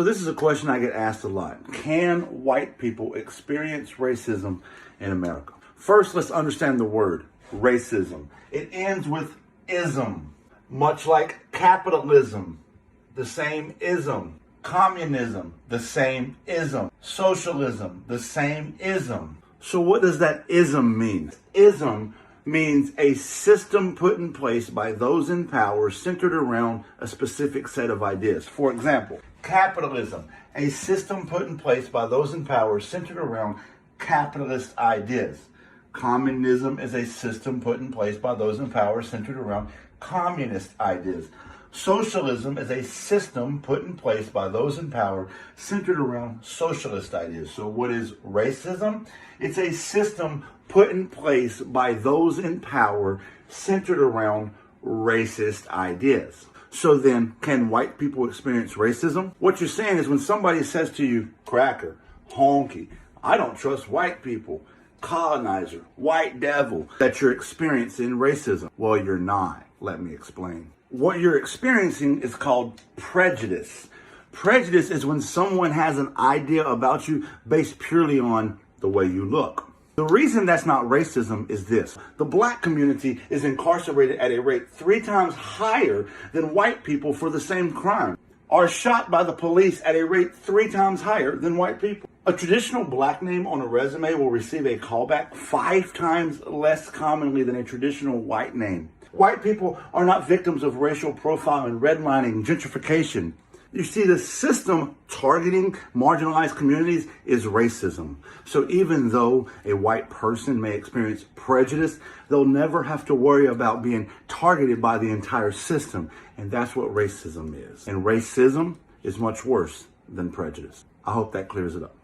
So this is a question I get asked a lot. Can white people experience racism in America? First, let's understand the word racism. It ends with ism, much like capitalism, the same ism. Communism, the same ism. Socialism, the same ism. So what does that ism mean? Ism means a system put in place by those in power centered around a specific set of ideas. For example, capitalism, a system put in place by those in power centered around capitalist ideas. Communism is a system put in place by those in power centered around communist ideas. Socialism is a system put in place by those in power centered around socialist ideas. So what is racism? It's a system put in place by those in power centered around racist ideas. So then, can white people experience racism? What you're saying is when somebody says to you, cracker, honky, I don't trust white people, colonizer, white devil, that you're experiencing racism. Well, you're not. Let me explain. What you're experiencing is called prejudice. Prejudice is when someone has an idea about you based purely on the way you look. The reason that's not racism is this. The black community is incarcerated at a rate 3 times higher than white people for the same crime, are shot by the police at a rate 3 times higher than white people. A traditional black name on a resume will receive a callback 5 times less commonly than a traditional white name. White people are not victims of racial profiling, redlining, gentrification. You see, the system targeting marginalized communities is racism. So even though a white person may experience prejudice, they'll never have to worry about being targeted by the entire system. And that's what racism is. And racism is much worse than prejudice. I hope that clears it up.